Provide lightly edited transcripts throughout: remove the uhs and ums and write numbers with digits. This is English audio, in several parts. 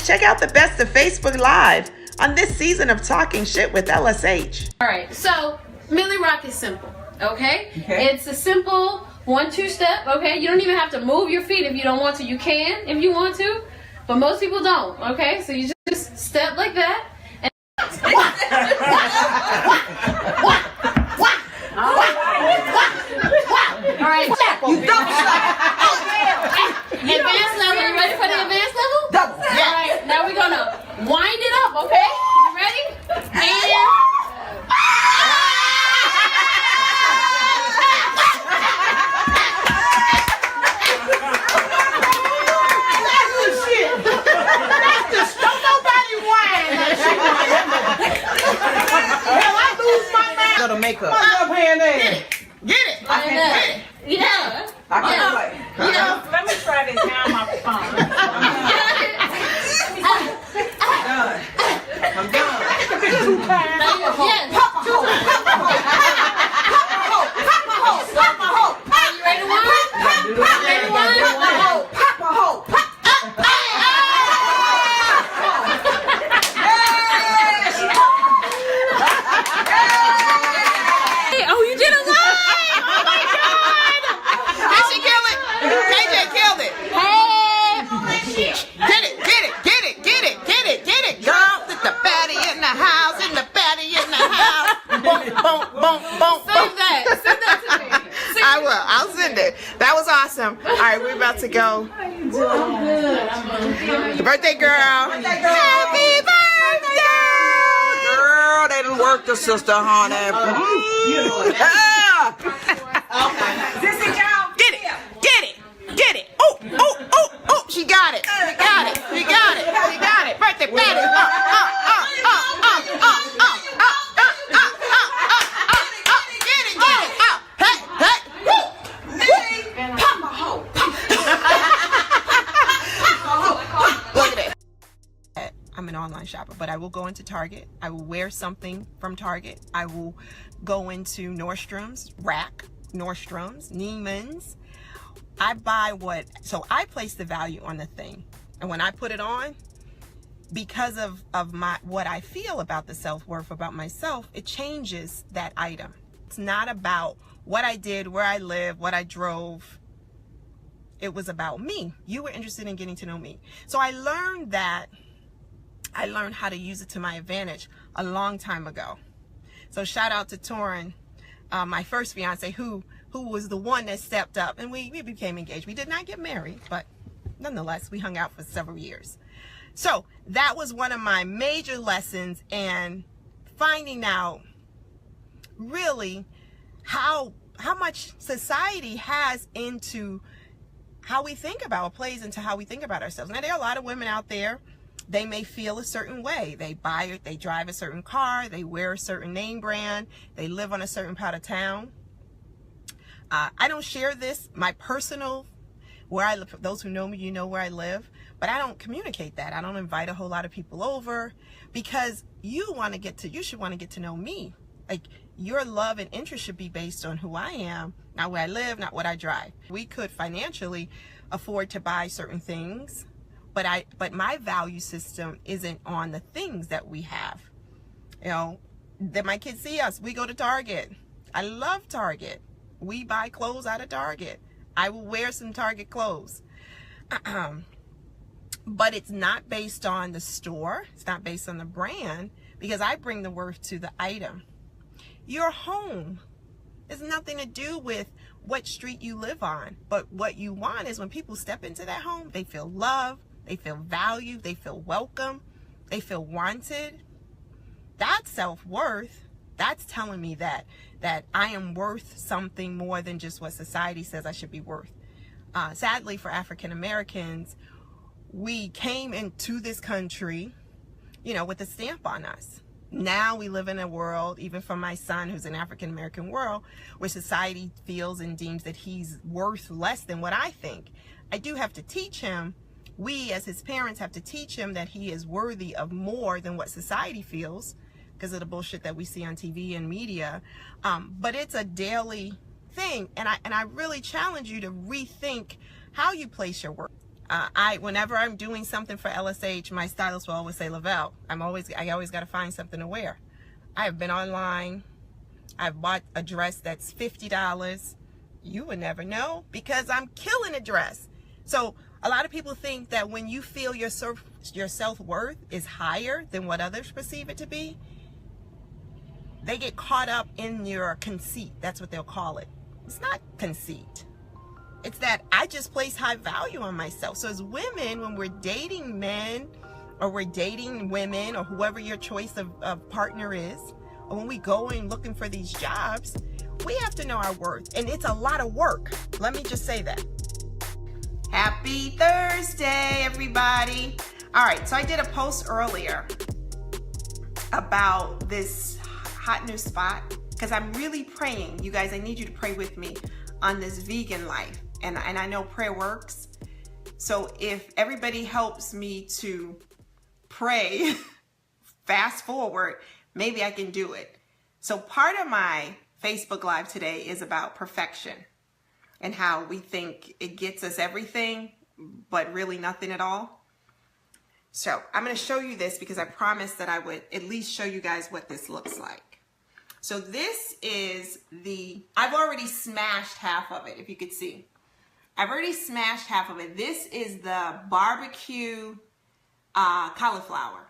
guys, check out the Best of Facebook Live on this season of Talking Shit with LSH. Alright, so Millie Rock is simple, okay? It's a simple 1-2 step, okay? You don't even have to move your feet if you don't want to. You can if you want to, but most people don't, okay? So you just step like that. And Alright, You double slap. advanced level, you ready for the advanced level? Double. Alright, now we're gonna wind it up, okay? You ready? And Gonna make up. Get it. I can't play. yeah. I can't play. Let me try this now on my phone. I'm done. Yes. You ready to one? Ready to one? Oh, you did a lot! Oh my God! Did she kill it? KJ killed it. Hey! Get it. Girl, it's the baddie in the house, Boom, boom, boom, boom. Send that to me. I will. I'll send it. That was awesome. All right, we're about to go. I'm good. Birthday girl. Happy birthday. Girl, they done worked the sister, honey. Sissy, y'all. Get it. Oh. She got it. Birthday baddie. Get it. Hey. Papa hoe. Look at it. I'm an online shopper, but I will go into Target. I will wear something from Target. I will go into Nordstrom's, Neiman's. I buy so I place the value on the thing. And when I put it on, because of what I feel about the self-worth, about myself, it changes that item. It's not about what I did, where I live, what I drove. It was about me. You were interested in getting to know me. So I learned how to use it to my advantage a long time ago. So shout out to Torrin, my first fiance, who was the one that stepped up, and we became engaged. We did not get married, but nonetheless, we hung out for several years. So that was one of my major lessons, and finding out really how much society has into how we think about, plays into how we think about ourselves. Now, there are a lot of women out there, they may feel a certain way. They drive a certain car, they wear a certain name brand, they live on a certain part of town. I don't share this, my personal, where I live. For those who know me, you know where I live, but I don't communicate that. I don't invite a whole lot of people over, because you should want to get to know me. Like, your love and interest should be based on who I am, not where I live, not what I drive. We could financially afford to buy certain things, but my value system isn't on the things that we have. You know, that my kids see us. We go to Target. I love Target. We buy clothes out of Target. I will wear some Target clothes. But it's not based on the store. It's not based on the brand, because I bring the worth to the item. Your home has nothing to do with what street you live on. But what you want is when people step into that home, they feel loved, they feel valued, they feel welcome, they feel wanted. That's self-worth. That's telling me that I am worth something more than just what society says I should be worth. Sadly, for African Americans, we came into this country, with a stamp on us. Now we live in a world, even for my son, who's an African American world, where society feels and deems that he's worth less than what I think. I do have to teach him, we as his parents have to teach him that he is worthy of more than what society feels, because of the bullshit that we see on TV and media. But it's a daily thing, and I really challenge you to rethink how you place your work. Whenever I'm doing something for LSH, my stylist will always say, Lavelle, I always got to find something to wear. I have been online. I've bought a dress that's $50. You would never know because I'm killing a dress. So a lot of people think that when you feel your self-worth is higher than what others perceive it to be, they get caught up in your conceit. That's what they'll call it. It's not conceit. It's that I just place high value on myself. So as women, when we're dating men or we're dating women or whoever your choice of partner is, or when we go in looking for these jobs, we have to know our worth. And it's a lot of work. Let me just say that. Happy Thursday, everybody. All right, so I did a post earlier about this hot new spot because I'm really praying. You guys, I need you to pray with me on this vegan life. And I know prayer works. So if everybody helps me to pray fast forward, maybe I can do it. So part of my Facebook Live today is about perfection and how we think it gets us everything, but really nothing at all. So I'm going to show you this because I promised that I would at least show you guys what this looks like. So this is I've already smashed half of it, if you could see. I've already smashed half of it. This is the barbecue cauliflower,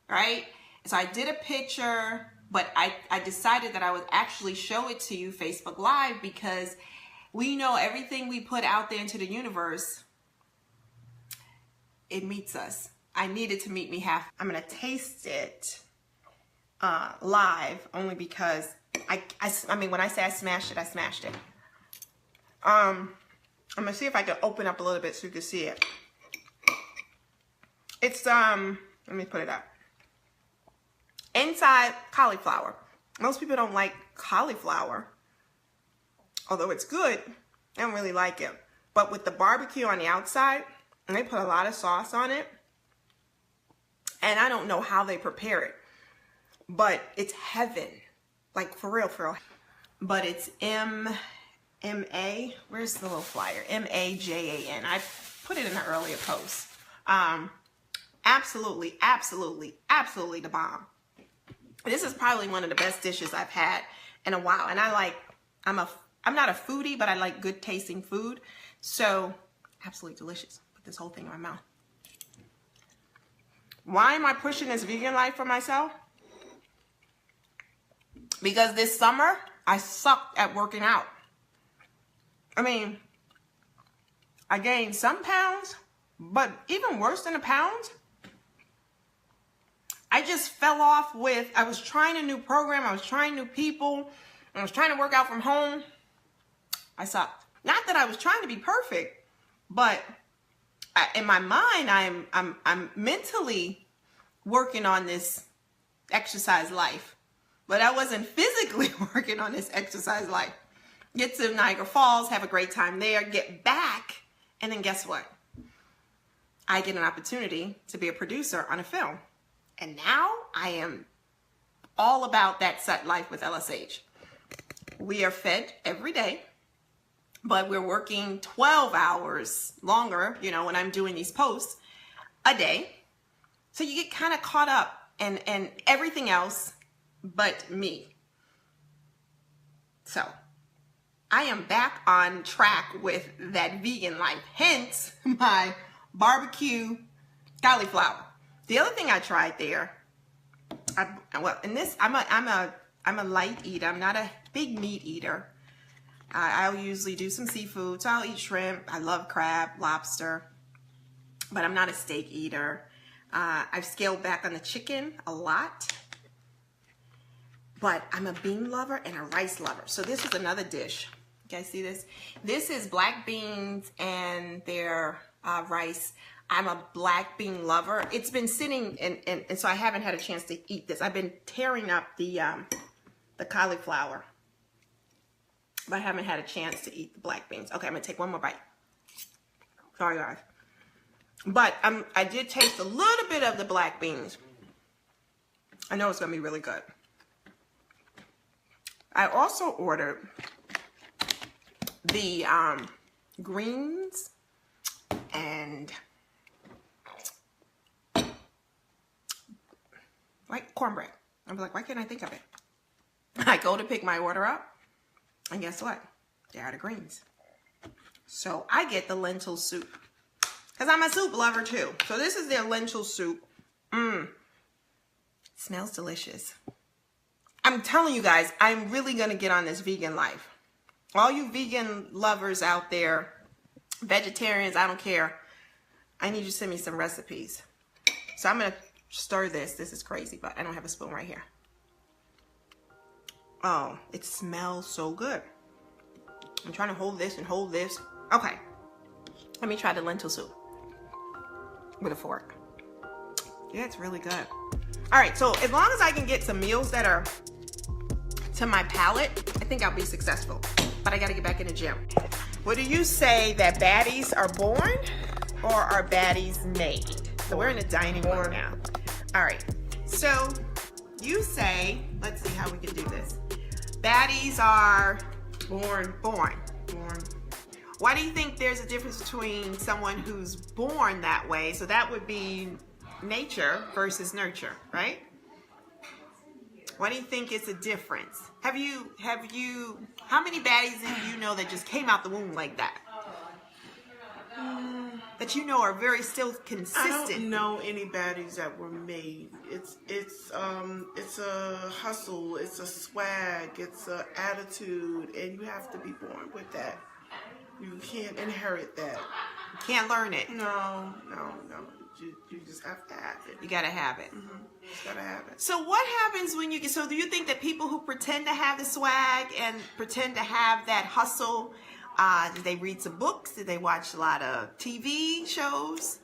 right? So I did a picture, but I decided that I would actually show it to you Facebook Live because we know everything we put out there into the universe, it meets us. I need it to meet me half. I'm gonna taste it live only because I mean, when I say I smashed it, I smashed it. I'm gonna see if I can open up a little bit so you can see it. It's let me put it up. Inside cauliflower. Most people don't like cauliflower, although it's good. I don't really like it. But with the barbecue on the outside, and they put a lot of sauce on it, and I don't know how they prepare it, but it's heaven, like for real, for real. But it's M-A, where's the little flyer? M-A-J-A-N. I put it in an earlier post. Absolutely, absolutely, absolutely the bomb. This is probably one of the best dishes I've had in a while. And I'm not a foodie, but I like good tasting food. So absolutely delicious. Put this whole thing in my mouth. Why am I pushing this vegan life for myself? Because this summer, I sucked at working out. I mean, I gained some pounds, but even worse than the pounds, I just fell off with, I was trying a new program, I was trying new people, I was trying to work out from home. I sucked. Not that I was trying to be perfect, but in my mind, I'm mentally working on this exercise life, but I wasn't physically working on this exercise life. Get to Niagara Falls, have a great time there, get back, and then guess what? I get an opportunity to be a producer on a film. And now I am all about that set life with LSH. We are fed every day, but we're working 12 hours longer, you know, when I'm doing these posts a day. So you get kind of caught up in everything else but me. So I am back on track with that vegan life, hence my barbecue cauliflower. The other thing I tried there, I'm a light eater. I'm not a big meat eater. I'll usually do some seafood, so I'll eat shrimp. I love crab, lobster, but I'm not a steak eater. I've scaled back on the chicken a lot, but I'm a bean lover and a rice lover. So this is another dish. You guys see this? This is black beans and their rice. I'm a black bean lover. It's been sitting and so I haven't had a chance to eat this. I've been tearing up the cauliflower, but I haven't had a chance to eat the black beans. Okay, I'm gonna take one more bite. Sorry guys. But I did taste a little bit of the black beans. I know it's gonna be really good. I also ordered the greens and cornbread. I'm like, why can't I think of it? I go to pick my order up, and guess what? They're out of greens. So I get the lentil soup, because I'm a soup lover too. So this is their lentil soup. Smells delicious. I'm telling you guys, I'm really going to get on this vegan life. All you vegan lovers out there, vegetarians, I don't care. I need you to send me some recipes. So I'm going to stir this. This is crazy, but I don't have a spoon right here. Oh, it smells so good. I'm trying to hold this and hold this. Okay. Let me try the lentil soup with a fork. Yeah, it's really good. All right, so as long as I can get some meals that are to my palate, I think I'll be successful. But I got to get back in the gym. What do you say, that baddies are born or are baddies made? So we're in the dining room now. All right, so you say, let's see how we can do this. Baddies are born. Why do you think there's a difference between someone who's born that way? So that would be nature versus nurture, right? Why do you think it's a difference? Have you, how many baddies do you know that just came out the womb like that? That you know are very still consistent. I don't know any baddies that were made. It's a hustle, it's a swag, it's a attitude, and you have to be born with that. You can't inherit that. You can't learn it. No. You just have to have it. You gotta have it. You just gotta have it. So what happens when you get, so do you think that people who pretend to have the swag and pretend to have that hustle, do they read some books? Do they watch a lot of TV shows?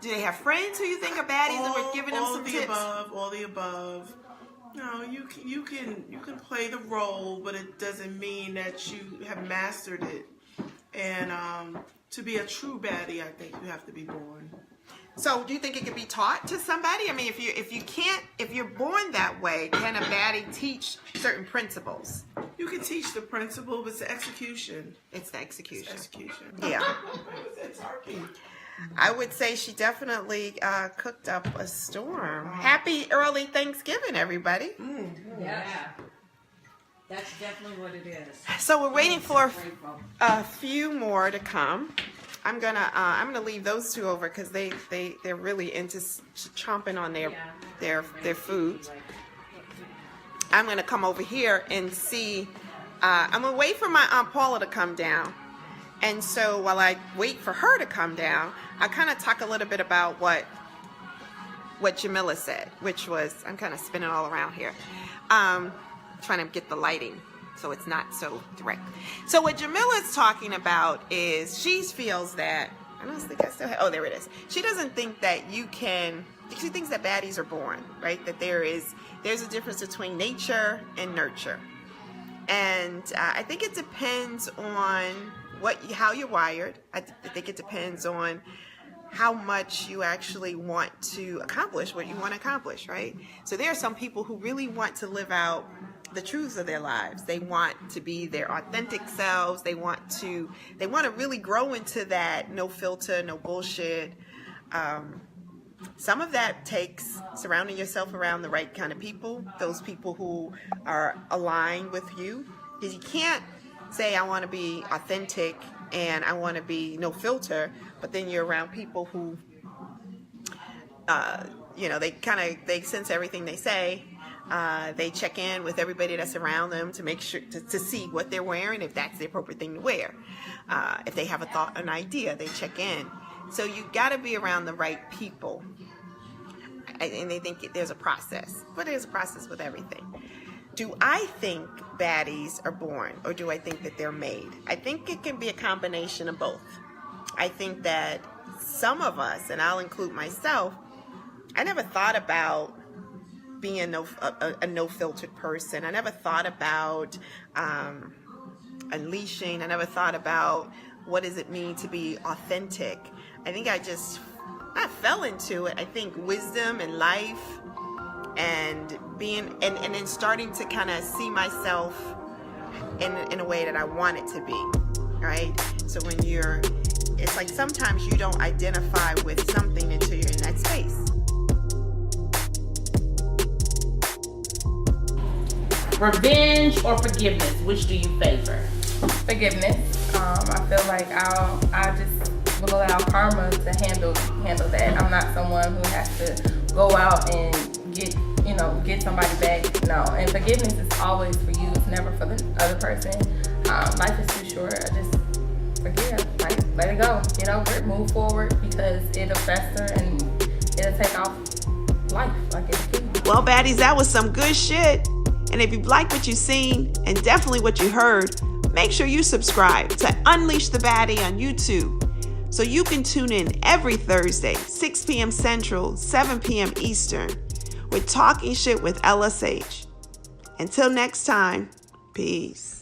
Do they have friends who you think are baddies and we're giving them some tips? All the above. No, you can play the role, but it doesn't mean that you have mastered it. And to be a true baddie, I think you have to be born. So do you think it can be taught to somebody? I mean, if you're born that way, can a baddie teach certain principles? You can teach the principle, but it's the execution. It's the execution. Yeah. It's turkey. I would say she definitely cooked up a storm. Happy early Thanksgiving, everybody. Yeah. That's definitely what it is. So we're waiting for a few more to come. I'm gonna leave those two over because they're really into chomping on their food. I'm gonna come over here and see. I'm gonna wait for my Aunt Paula to come down, and so while I wait for her to come down, I kind of talk a little bit about what Jamila said, which was, I'm kind of spinning all around here, trying to get the lighting so it's not so direct. So what Jamila's talking about is she feels that, I don't think I still have, oh, there it is. She doesn't think that she thinks that baddies are born, right? That there's a difference between nature and nurture. And I think it depends on how you're wired. I think it depends on how much you actually want to accomplish what you want to accomplish, right? So there are some people who really want to live out the truths of their lives. They want to be their authentic selves. They want to really grow into that no filter, no bullshit. Some of that takes surrounding yourself around the right kind of people, those people who are aligned with you. Because you can't say, I want to be authentic and I want to be no filter, but then you're around people who, they sense everything they say. They check in with everybody that's around them to make sure to see what they're wearing, if that's the appropriate thing to wear. If they have a thought, an idea, they check in. So you got to be around the right people. And they think there's a process, but there's a process with everything. Do I think baddies are born, or do I think that they're made? I think it can be a combination of both. I think that some of us, and I'll include myself, I never thought about being a no-filtered person. I never thought about unleashing. I never thought about what does it mean to be authentic. I think I fell into it. I think wisdom and life and being, and then starting to kind of see myself in a way that I want it to be, right? So when it's like sometimes you don't identify with something until you're in that space. Revenge or forgiveness? Which do you favor? Forgiveness. I feel like I just will allow karma to handle that. I'm not someone who has to go out and get somebody back. No, and forgiveness is always for you. It's never for the other person. Life is too short. I just forgive. Like, let it go. Get over it. Move forward, because it'll fester and it'll take off life like it's kidding. Well, baddies, that was some good shit. And if you like what you've seen and definitely what you heard, make sure you subscribe to Unleash the Baddie on YouTube so you can tune in every Thursday, 6 p.m. Central, 7 p.m. Eastern, with Talking Shit with LSH. Until next time, peace.